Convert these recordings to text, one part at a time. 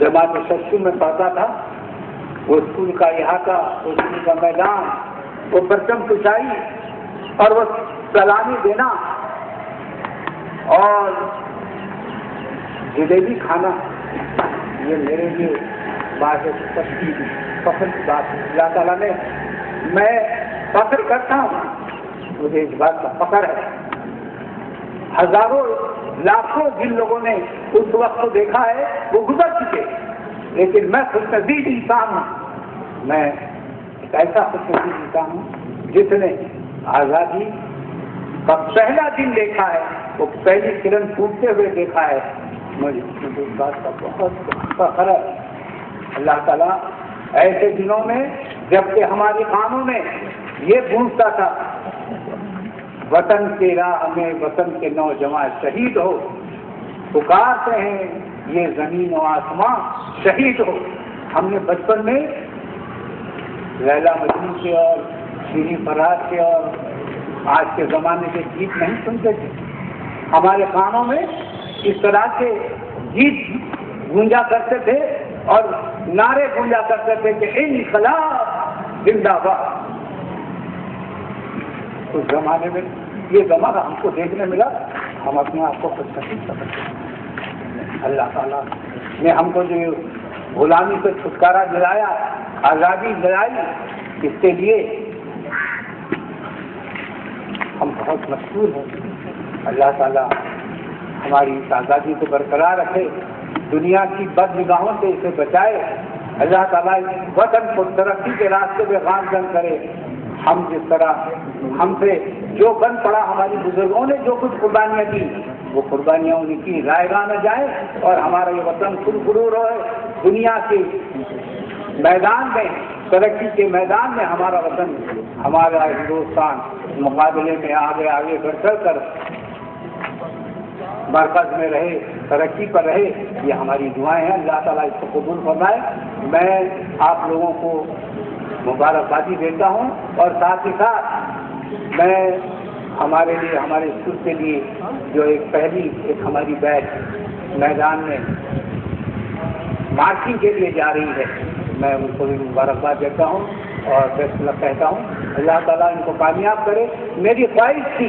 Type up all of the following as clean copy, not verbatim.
जमात सच्चू में पढ़ता था, वो स्कूल का इहाता, वो स्कूल का मैदान, वो परचम कुचाई और वो सलामी देना और जलेबी खाना, ये मेरे लिए बात फख्र की बात है। अल्लाह ताला ने, मैं फख्र करता हूँ, मुझे इस बात का फख्र है। हजारों लाखों जिन लोगों ने उस वक्त को देखा है वो गुजर चुके, लेकिन मैं खुशनसीब इंसान हूँ। मैं एक ऐसा खुशनसीब इंसान हूँ जिसने आज़ादी का पहला दिन देखा है, वो पहली किरण फूटते हुए देखा है। मुझे इस बात का बहुत फख्र है। अल्लाह ताला ऐसे दिनों में जबकि हमारे कानों में ये गूंजता था, वतन के राह में वतन के नौजवान शहीद हो, पुकारते हैं ये जमीन और आसमां शहीद हो। हमने बचपन में लैला मजनू के और शीरी फरहाद के और आज के ज़माने के गीत नहीं सुनते थे। हमारे कानों में इस तरह के गीत गूंजा करते थे और नारे गूंजा करते थे कि इन्क़िलाब जिंदाबाद। उस जमाने में ये जमाना हमको देखने मिला, हम अपने आप को खुशनसीब समझते हैं। अल्लाह ताला ने हमको जो गुलामी से छुटकारा दिलाया, आज़ादी दिलाई, इसके लिए हम बहुत मशहूर हैं। अल्लाह ताला हमारी इस आज़ादी को बरकरार रखे, दुनिया की बदनिगाहों से इसे बचाए। अल्लाह ताला इस वतन को तरक्की के रास्ते में गामजन करे। हम जिस तरह हमसे जो बन पड़ा, हमारी बुजुर्गों ने जो कुछ कुर्बानियाँ दी, वो कुर्बानियाँ उनकी रायगा न जाए और हमारा ये वतन खुरखुरूर रहे। दुनिया के मैदान में, तरक्की के मैदान में हमारा वतन, हमारा हिंदुस्तान मुकाबले में आगे आगे बढ़ चढ़ कर मरकज में रहे, तरक्की पर रहे। ये हमारी दुआएं हैं। अल्लाह ताला इसको कबूल फरमाए। मैं आप लोगों को मुबारकबादी देता हूँ और साथ ही साथ मैं हमारे लिए, हमारे स्कूल के लिए जो एक हमारी बैच मैदान में मार्चिंग के लिए जा रही है, मैं उनको भी मुबारकबाद देता हूँ और बेस्ट लक कहता हूँ। अल्लाह ताला इनको कामयाब करे। मेरी ख्वाहिश थी,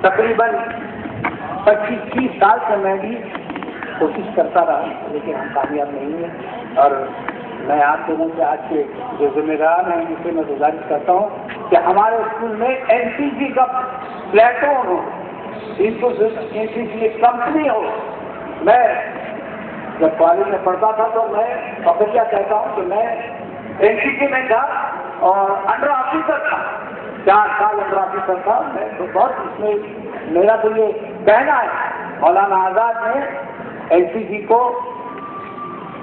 तकरीबन 25-30 साल से मैं भी कोशिश करता रहा, लेकिन हम कामयाब नहीं हुए। और मैं आप लोगों से आज के जो जिम्मेदार हैं उनसे मैं गुजारिश करता हूँ कि हमारे स्कूल में एनसीसी का प्लेटून हो, एनसीसी एक कंपनी हो। मैं जब कॉलेज में पढ़ता था तो मैं फखरिया कहता हूँ कि मैं एनसीसी में था और अंडर ऑफिसर था, 4 साल अंडर ऑफिसर था मैं। तो बहुत इसमें मेरा तो ये कहना है, मौलाना आज़ाद ने एनसीसी को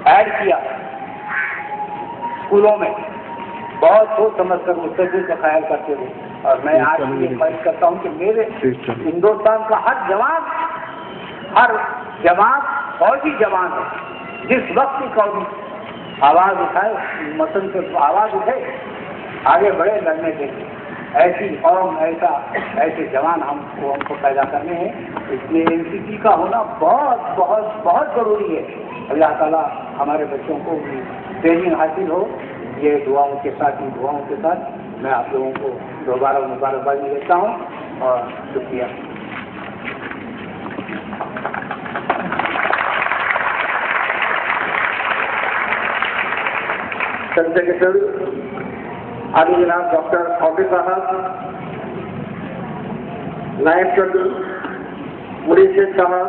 ऐड किया स्कूलों में, बहुत सोच समझ कर मुस्तक़बिल का ख्याल करते हुए। और मैं आज ये ख्वाहिश करता हूँ कि मेरे हिंदुस्तान का हर जवान फौजी जवान है, जिस वक्त की कौमी आवाज़ उठाए, मसन से आवाज़ उठे, आगे बढ़े लड़ने के लिए। ऐसी कौम, ऐसे जवान हमको पैदा करने हैं। इसलिए एनसीसी का होना बहुत बहुत बहुत ज़रूरी है। अल्लाह ताला हमारे बच्चों को भी ट्रेनिंग हासिल हो। ये दुआओं के साथ मैं आप लोगों को दोबारा मुबारकबादी देता हूँ और शुक्रिया। सेक्रेटरी आदि जनाब डॉक्टर हाफिज साहब, नायब सदर मुरीद शेख साहब,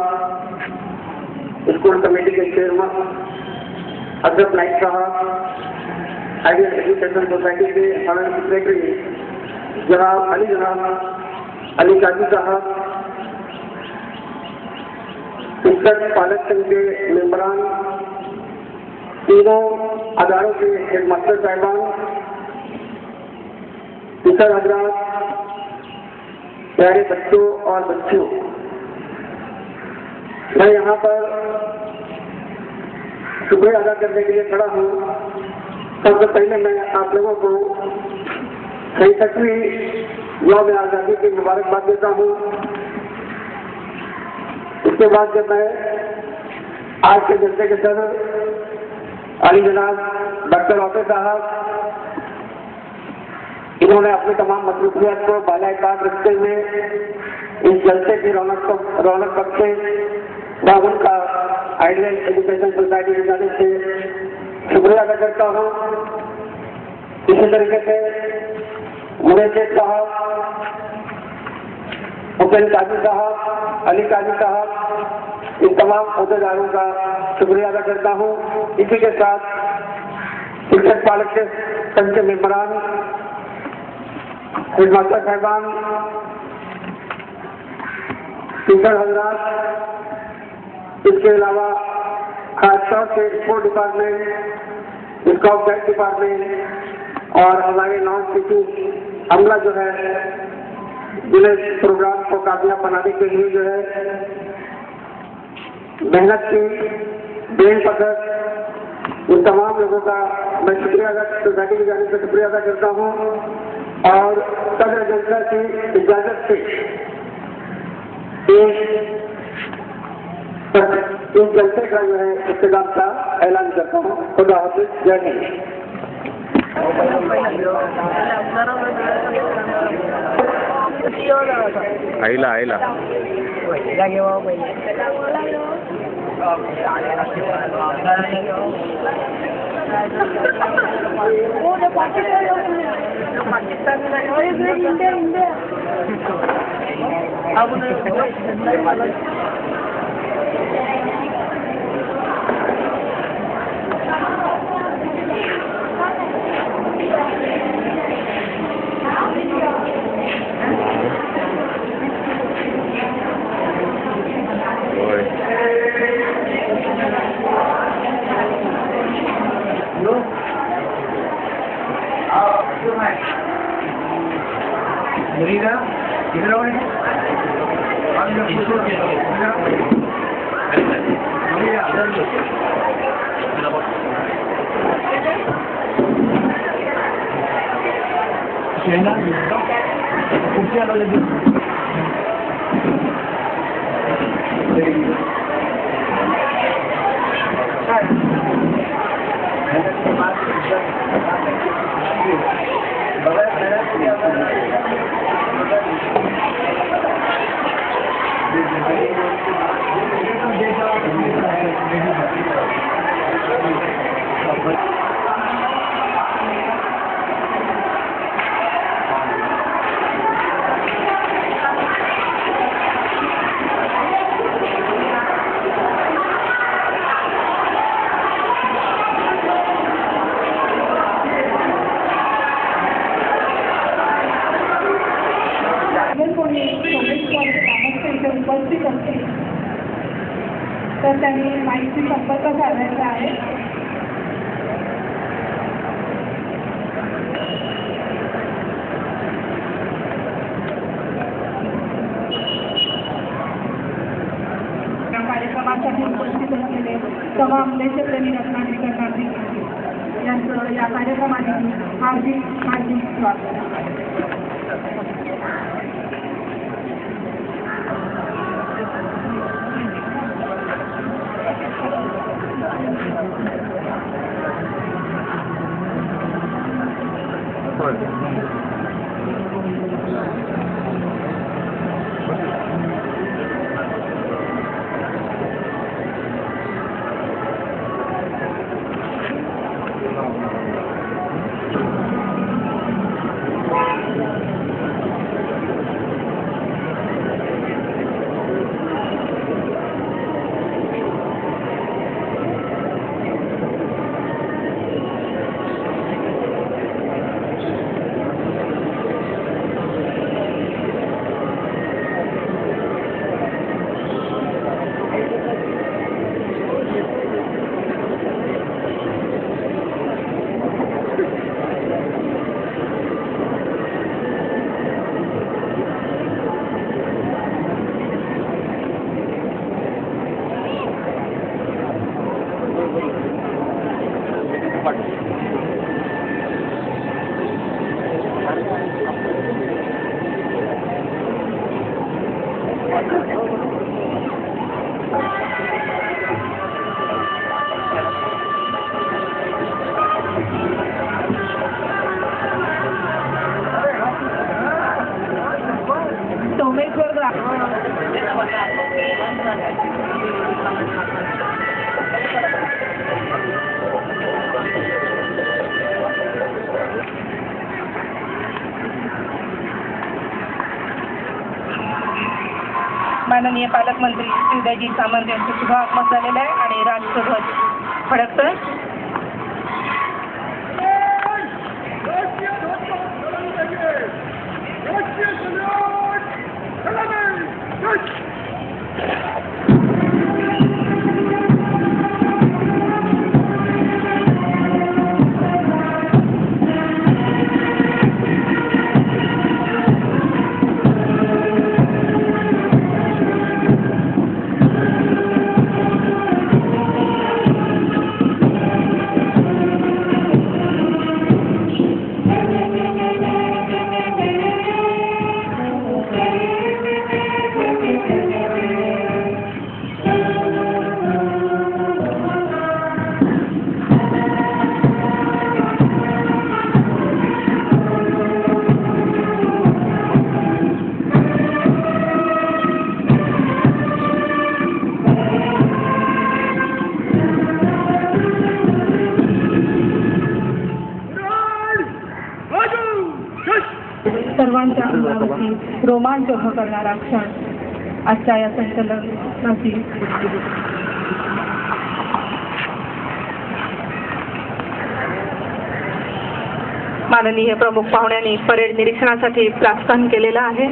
स्कूल कमेटी के चेयरमैन अशरफ नाइक साहब, आइडियल एजुकेशन सोसाइटी के ऑनरेबल सेक्रेटरी जनाब अली काजी साहब, शिक्षक पालक संघ के मेंबरान, तीनों अदारों के हेडमास्टर साहिबान, टीचर हजरात, प्यारे बच्चों और बच्चियों, मैं यहाँ पर शुक्रिया अदा करने के लिए खड़ा हूँ। सबसे पहले मैं आप लोगों को 65वीं यौम आज़ादी की मुबारकबाद देता हूँ। उसके बाद जब मैं आज के जलसे के सदर अली जनाब डॉक्टर वाफे साहब, इन्होंने अपनी तमाम मसरूफियत को बालाकार रखते हुए इस जलसे की रौनक बख्शे व उनका आइडियल एजुकेशन सोसाइटी की जाने से शुक्रिया अदा करता हूँ। इसी तरीके से मुनेशिर साहब, हुसैन काजी साहब, अली काजी साहब, इन तमाम अहदेदारों का शुक्रिया अदा करता हूँ। इसी के साथ शिक्षक पालक के संघ के मेम्बरान, हेडमास्टर साहबान, टीचर हजरात, इसके अलावा खासतौर से sport department, scout guide department और हमारे नॉन टीचिंग अमला जो है, जिन्हें प्रोग्राम को कामयाब बनाने के लिए जो है मेहनत की, बेन पकड़, उन तमाम लोगों का मैं शुक्रिया सोसाइटी की जाने से शुक्रिया अदा करता हूँ। और सदर जलसा की इजाजत से इस जलसे का जो है इख्तिताम का ऐलान करता हूँ। खुदा हाफिज़, जय हिंद। आईला तर त्यांनी माहिती संपर्क साधायचा आहे। या कार्यक्रमासाठी उपस्थित असलेले तमाम देशप्रेमी रत्नागिरी नागरिक यांचं या कार्यक्रमासाठी हार्दिक स्वागत। माननीय पालकमंत्री उदयजी सामंत यांचे शुभ आगमन झालेलं आहे आणि राष्ट्रध्वज फडकतोय. सर्वांच्या अंगावरती रोमांच उभं करणारा क्षण आजच्या या संचलनाची माननीय प्रमुख पाहुण्यांनी परेड निरीक्षणासाठी प्रस्थान केलेलं आहे.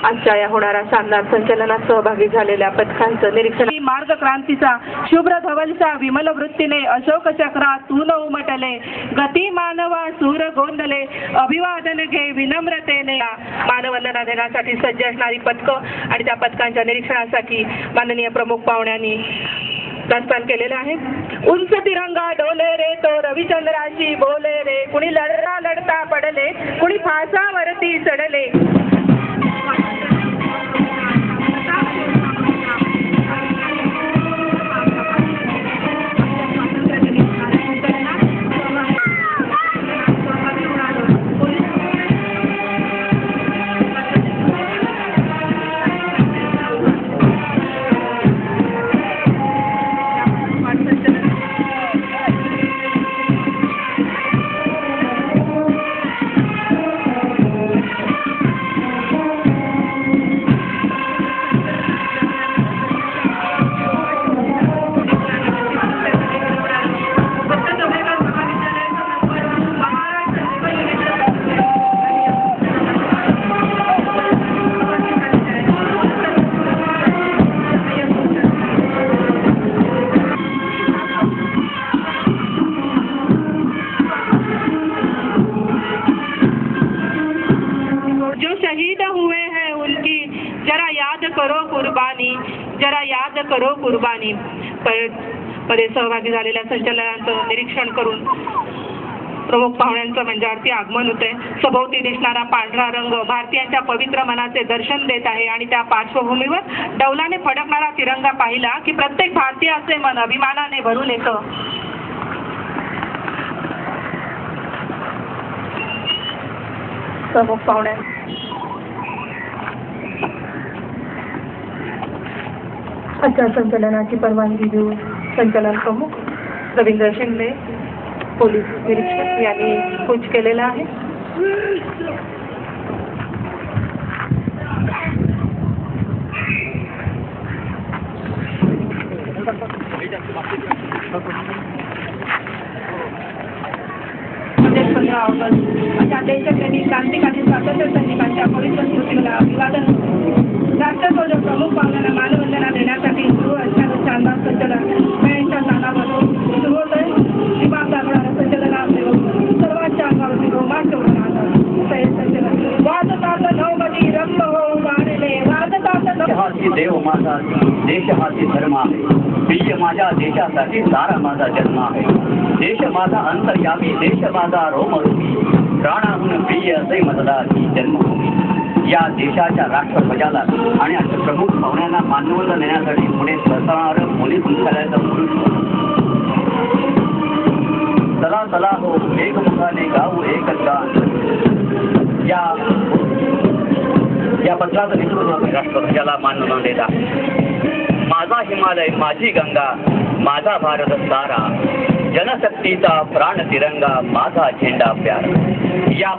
आजच्या या होणाऱ्या शानदार संचलनात सहभागी झालेल्या पथकांचं निरीक्षण. मार्ग क्रांतीचा शुभ्र धवलचा विमल वृत्तीने अशोक चक्रा तून उमटले गती मानवा सूर गोंदले अभिवादन घे विनम्रतेने. मानवंदना देण्यासाठी सज्ज असणारी पथकं आणि त्या पथकांच्या निरीक्षणासाठी माननीय प्रमुख पाहुण्यांनी प्रस्थान केलेलं आहे. उंच तिरंगा डोले रे तो रविचंद्राशी बोले रे कुणी लढता लढता पडले कुणी फासावरती चढले. जरा याद करो कुर्बानी. मध्ये सहभागी झालेल्या संचलनाचं निरीक्षण करून प्रमुख पाहुण्यांचं मंचावरती आगमन होतंय. सभोवती दिसणारा पांढरा रंग भारतीयांच्या पवित्र मनाचे दर्शन देत आहे आणि त्या पार्श्वभूमीवर डौलाने फडकणारा तिरंगा पाहिला की प्रत्येक भारतीयाचे मन अभिमानाने भरून येतं. प्रमुख पाहुण्या आजच्या संचलनाची परवानगी देऊन संचलन प्रमुख रवींद्र शिंदे पोलीस निरीक्षक यांनी कूच केलेला आहे. म्हणजे 15 ऑगस्ट अशा देशप्रेमी क्रांतिकारी स्वातंत्र्य सैनिकांच्या पवित्र स्मृतीला अभिवादन. राष्ट्रध्वज प्रमुख पाहुण्यांना मानवंदना देण्यासाठी सुरू असणारं शानदार संचलन मेळ्यांच्या स्थानावर सुरू होत आहे. विभागात होणाऱ्या संचलनामध्ये सर्वांच्या अंगावरती रोमांच होणार संचलन. वाजतात नवमती रंग हो वाढले वाजतात. हाती देव माझा देश हाती धर्म आहे. प्रिय माझ्या देशासाठी सारा माझा जन्म आहे. देश माझा अंतर्यामी देश माझा रोमरूपी प्राणाहून प्रिय असे मतदार ही जन्मभूमी. या देशाच्या राष्ट्रध्वजाला आणि अशा प्रमुख पाहुण्यांना मानवंदना देण्यासाठी पुणे सरकारनं पोलीस मुख्यालयाचा पुरुष चला चला हो एकमुखाने गाऊ एकच गान या पत्राचं नेतृत्व राष्ट्रध्वजाला मानवंदना देत आहे. माझा हिमालय माझी गंगा माझा भारत सारा जनशक्तीचा प्राण तिरंगा माझा झेंडा प्यारा. या